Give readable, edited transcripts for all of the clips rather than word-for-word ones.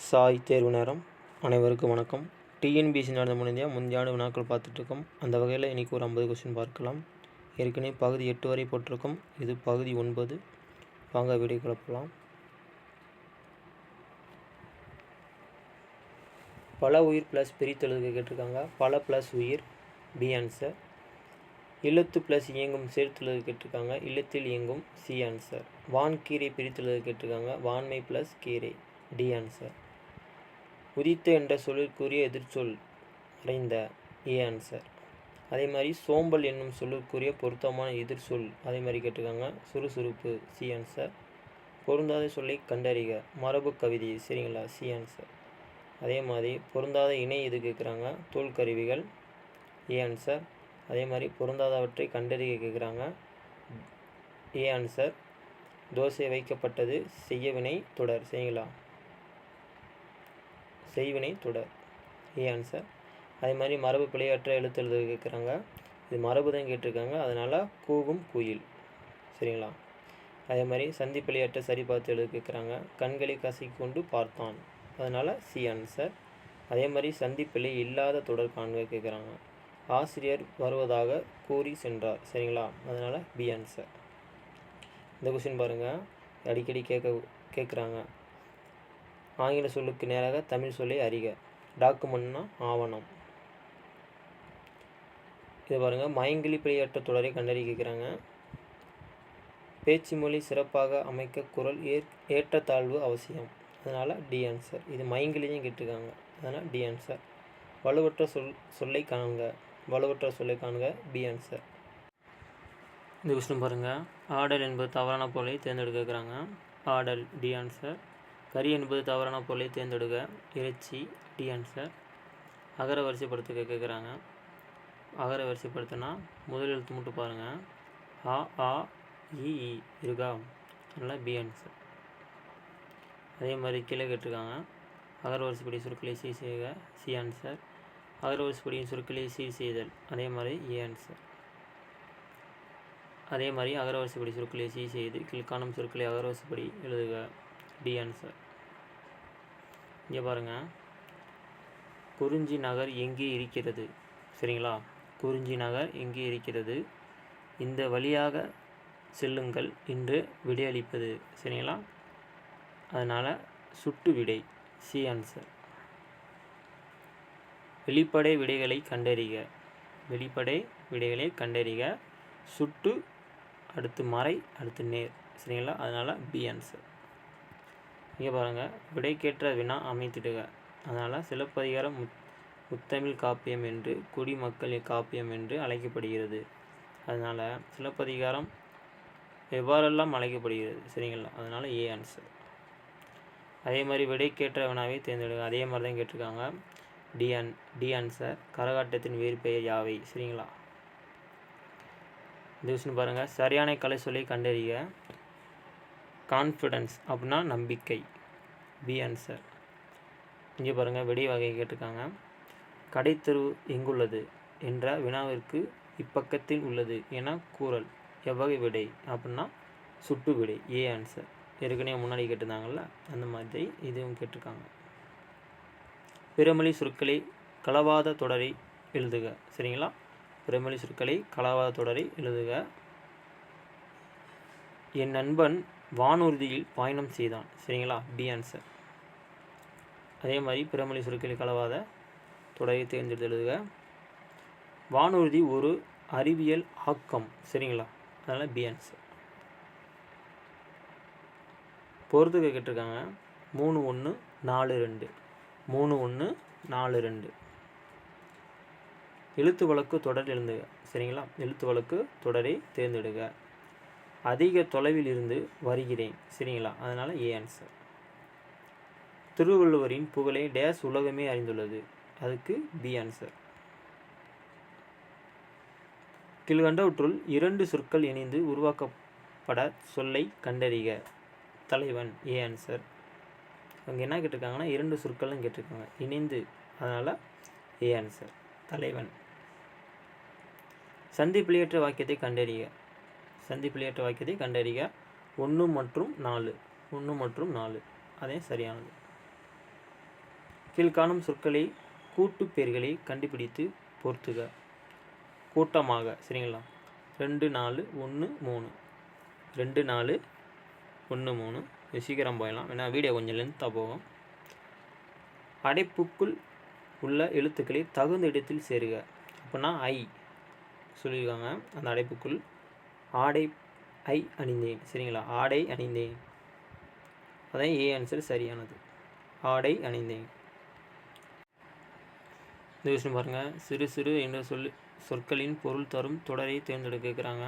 சாய் தேர்வு நேரம். அனைவருக்கும் வணக்கம். டிஎன்பிஎஸ்சி நடந்த முடிஞ்ச முந்தைய ஆண்டு வினாக்கள் பார்த்துட்ருக்கோம். அந்த வகையில் இன்றைக்கி ஒரு 50 கொஸ்டின் பார்க்கலாம். ஏற்கனவே பகுதி 8 வரை போட்டிருக்கோம். இது பகுதி 9. வாங்க வீடியோ கிளப்பலாம். பல உயிர் ப்ளஸ் பிரித்தெழுதுக கேட்டிருக்காங்க. பல ப்ளஸ் உயிர், பி ஆன்சர். இல்லத்து ப்ளஸ் இயங்கும் சேர்த்தெழுது கேட்டிருக்காங்க. இல்லத்தில் இயங்கும், சி ஆன்சர். வான்கீரை பிரித்தெழுது கேட்டிருக்காங்க. வான்மை ப்ளஸ் கீரை, டி ஆன்சர். உதித்த என்ற சொல்லிற்குரிய எதிர்ச்சொல் அடைந்த, ஏ ஆன்சர். அதே மாதிரி சோம்பல் என்னும் சொல்லிற்குரிய பொருத்தமான எதிர்ச்சொல் அதே மாதிரி கேட்டிருக்காங்க. சுறுசுறுப்பு, சி ஆன்சர். பொருந்தாத சொல்லை கண்டறிக, மரபு கவிதை, சரிங்களா, சி ஆன்சர். அதே மாதிரி பொருந்தாத இணை எது கேட்குறாங்க. தோல்கருவிகள், ஏ ஆன்சர். அதே மாதிரி பொருந்தாதவற்றை கண்டறிக கேட்குறாங்க, ஏ ஆன்சர். தோசை வைக்கப்பட்டது, செய்யவினை தொடர், சரிங்களா, செய்வினை தொடர், ஏ ஆன்சர். அதே மாதிரி மரபு பிழையற்ற எழுத்தெழுது கேட்குறாங்க. இது மரபு தான் கேட்டிருக்காங்க, அதனால் கூவும் குயில், சரிங்களா. அதே மாதிரி சந்தி பிழையற்ற சரி பார்த்து எழுது கேட்குறாங்க. கண்களை கசக்கி கொண்டு பார்த்தான், அதனால் சி ஆன்சர். அதே மாதிரி சந்தி பிழை இல்லாத தொடர் காண்க கேட்குறாங்க. ஆசிரியர் வருவதாக கூறி சென்றார், சரிங்களா, அதனால் பி ஆன்சர். இந்த கொஸ்டின் பாருங்கள், அடிக்கடி கேட்குறாங்க. ஆங்கில சொல்லுக்கு நேராக தமிழ் சொல்லை அறிக. டாக்குமெண்ட்னா ஆவணம். இது பாருங்கள், மயங்கிலி பிழையற்ற தொடரை கண்டறிய கேட்குறாங்க. பேச்சு மொழி சிறப்பாக அமைக்க குரல் ஏற்றத்தாழ்வு அவசியம், அதனால் டி ஆன்சர். இது மயங்கிலியும் கேட்டிருக்காங்க, அதனால் டி ஆன்சர். வலுவற்ற சொல்லை காண்க. வலுவற்ற சொல்லை காண்க, பி ஆன்சர். இந்த கொஸ்டின் பாருங்கள், ஆடல் என்பது தவறான பொருளை தேர்ந்தெடுக்க கேட்குறாங்க. ஆடல், டி ஆன்சர். கறி என்பது தவறான பொருளை தேர்ந்தெடுக்க, இறைச்சி, டி ஆன்சர். அகர வரிசைப்படுத்த கேட்குறாங்க. அகர வரிசைப்படுத்தினா முதல் எழுத்து மட்டும் பாருங்கள். ஆ, ஆ, இ, இருக்கா, அதனால் பி ஆன்சர். அதே மாதிரி கீழே கேட்டிருக்காங்க. அகர வரிசைப்படி சொற்களை சீர் செய்க, சி ஆன்சர். அகர வரிசைப்படியின் சொற்களை சீர் செய்தல், அதே மாதிரி ஏ ஆன்சர். அதே மாதிரி அகர வரிசைப்படி சொற்களை சீர் செய்து கீழ்காணும் சொற்களை அகர வரிசைப்படி எழுதுக, டி ஆன்சர். இங்கே பாருங்கள், குறிஞ்சி நகர் எங்கே இருக்கிறது, சரிங்களா. குறிஞ்சி நகர் எங்கே இருக்கிறது, இந்த வழியாக செல்லுங்கள் என்று விடையளிப்பது, சரிங்களா, அதனால் சுட்டு விடை, சி ஆன்சர். வெளிப்படை விடைகளை கண்டறிக. வெளிப்படை விடைகளை கண்டறிக. சுட்டு அடுத்து மறை அடுத்து நேர், சரிங்களா, அதனால் பி ஆன்சர். இங்கே பாருங்கள், விடைக்கேற்ற வினா அமைத்திடுக, அதனால் சிலப்பதிகாரம் முத்தமிழ் காப்பியம் என்று குடிமக்கள் காப்பியம் என்று அழைக்கப்படுகிறது, அதனால் சிலப்பதிகாரம் எவ்வாறெல்லாம் அழைக்கப்படுகிறது, சரிங்களா, அதனால் ஏ ஆன்சர். அதே மாதிரி விடைக்கேற்ற வினாவை தேர்ந்தெடுங்க, அதே மாதிரி தான் கேட்டிருக்காங்க. D answer. கரகாட்டத்தின் வேறு பெயர் யாவை, சரிங்களா. இந்த விஷயம் பாருங்கள், சரியான கலை சொல்லி கண்டறிய. கான்ஃபிடன்ஸ் அப்படின்னா நம்பிக்கை, பி ஆன்சர். இங்கே பாருங்கள், விடை வகை கேட்டிருக்காங்க. கடைத்தெரு எங்குள்ளது என்ற வினாவிற்கு இப்பக்கத்தில் உள்ளது என கூறல், எவ்வகை விடை அப்படின்னா சுட்டு விடை, ஏ ஆன்சர். ஏற்கனவே முன்னாடி கேட்டிருந்தாங்கள்ல, அந்த மாதிரி இதுவும் கேட்டிருக்காங்க. பிறமொழி சொற்களை கலவாத தொடரை எழுதுக, சரிங்களா. பிறமொழி சொற்களை கலவாத தொடரை எழுதுக. என் நண்பன் வானூர்தியில் பயணம் செய்தான், சரிங்களா, பி ஆன்சர். அதே மாதிரி பிறமொழி சொற்களை கலவாத தொடரை தேர்ந்தெடுத்து எழுதுக. வானூர்தி ஒரு அறிவியல் ஆக்கம், சரிங்களா, அதனால் பி ஆன்சர். பொறுத்துக்க கேட்டிருக்காங்க. 3, 1, 4, 2. 3, 1, 4, 2. எழுத்து வழக்கு தொடர் எழுதுக, சரிங்களா. எழுத்து வழக்கு தொடரை தேர்ந்தெடுக. அதிக தொலைவில் இருந்து வருகிறேன், சரிங்களா, அதனால் ஏ ஆன்சர். திருவள்ளுவரின் புகழை டேஸ் உலகமே அறிந்துள்ளது, அதுக்கு பி ஆன்சர். கீழ்கண்டவற்றுள் 2 சொற்கள் இணைந்து உருவாக்கப்பட சொல்லை கண்டறிக. தலைவன், ஏ ஆன்சர். அவங்க என்ன கேட்டிருக்காங்கன்னா 2 சொற்களும் கேட்டிருக்காங்க, இணைந்து, அதனால் ஏ ஆன்சர், தலைவன். சந்தி பிழையற்ற வாக்கியத்தை கண்டறிக. சந்தி பிழையற்ற வாக்கியத்தை கண்டறிக. 1 மற்றும் 4, 1 மற்றும் 4 அதே சரியானது. கீழ்காணும் சொற்களை கூட்டு பெயர்களை கண்டுபிடித்து பொறுத்துக. கூட்டமாக, சரிங்களா? 2 4 1 3, 2 4 1 3. சீக்கிரம் போயிடலாம், ஏன்னா வீடியோ கொஞ்சம் லென்த்தாக போகும். அடைப்புக்குள் உள்ள எழுத்துக்களை தகுந்த இடத்தில் சேருக. அப்படின்னா ஐ சொல்லியிருக்காங்க. அந்த அடைப்புக்குள் ஆடை ஐ அணிந்தேன், சரிங்களா? ஆடை அணிந்தேன், அதான் ஏ ஆன்சர் சரியானது. ஆடை அணிந்தேன். இந்த விஷயம் பாருங்கள். சிறு சிறு என்ற சொற்களின் பொருள் தரும் தொடரை தேர்ந்தெடுக்க கேட்குறாங்க.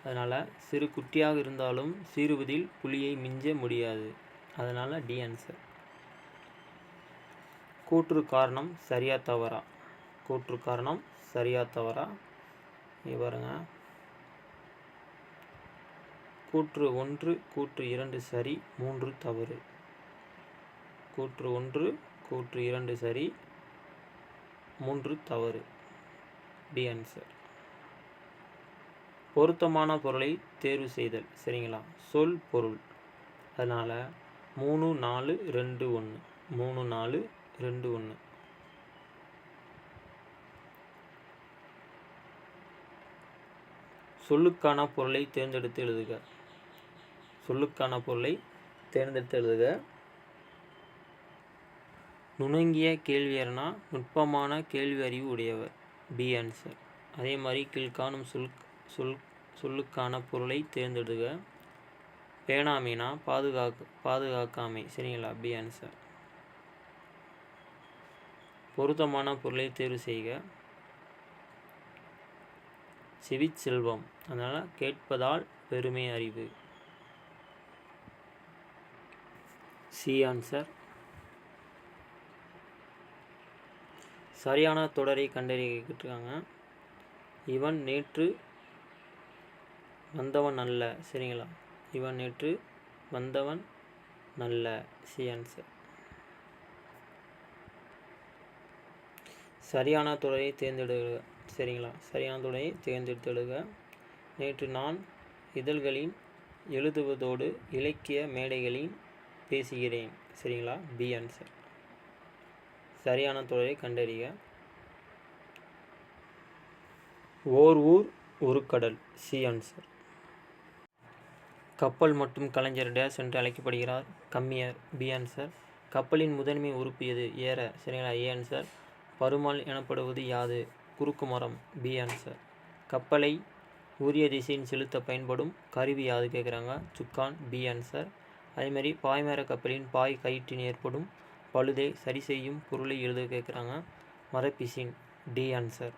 அதனால் சிறு குட்டியாக இருந்தாலும் சீறுவதில் புலியை மிஞ்ச முடியாது. அதனால் டி ஆன்சர். கூற்று காரணம் சரியா தவறா? கூற்று காரணம் சரியா தவறா? இங்கே பாருங்கள். கூற்று 1 கூற்று 2 சரி, 3 தவறு. கூற்று 1 கூற்று 2 சரி, 3 தவறு. D answer. பொருத்தமான பொருளை தேர்வு செய்தல், சரிங்களா? சொல் பொருள். அதனால் 3 4 2 1, 3 4 2 1. சொல்லுக்கான பொருளை தேர்ந்தெடுத்து எழுதுக. சொல்லுக்கான பொருளை தேர்ந்தெடுத்து எழுதுக. நுணங்கிய கேள்வியர்னா நுட்பமான கேள்வி அறிவு உடையவர். B answer. அதே மாதிரி கீழ்காணும் சொல்லுக்கான பொருளை தேர்ந்தெடுக. பேணாமைனா பாதுகாக்காமை, சரிங்களா? B answer. பொருத்தமான பொருளை தேர்வு செய்க. செவிச்செல்வம், அதனால் கேட்பதால் பெருமை அறிவு. C answer. சரியான தொடரை கண்டறிய கேட்டிருக்காங்க. இவன் நேற்று வந்தவன் அல்ல, சரிங்களா? இவன் நேற்று வந்தவன் நல்ல. C answer. சரியான தொடரை தேர்ந்தெடுக, சரிங்களா? சரியான தொடரை தேர்ந்தெடுத்தெடுக. நேற்று நான் இதழ்களின் எழுதுவதோடு இலக்கிய மேடைகளில் பேசுகிறேன், சரிங்களா? B answer. சரியான தொடரை கண்டறிக. ஓர் ஊர் ஒரு கடல். C answer. கப்பல் மற்றும் கலைஞர் டேஸ் என்று அழைக்கப்படுகிறார். கம்மியர். B answer. கப்பலின் முதன்மை உறுப்பு எது? ஏற, சரிங்களா? A answer. பருமாள் எனப்படுவது யாது? குறுக்கு மரம். B answer. கப்பலை உரிய திசையில் செலுத்த பயன்படும் கருவி யாது கேட்குறாங்க? சுக்கான். B answer. அதேமாதிரி பாய்மர கப்பலின் பாய் கயிற்றின் ஏற்படும் பழுதை சரி செய்யும் பொருளை எழுத கேட்குறாங்க. மரப்பிசின். D answer.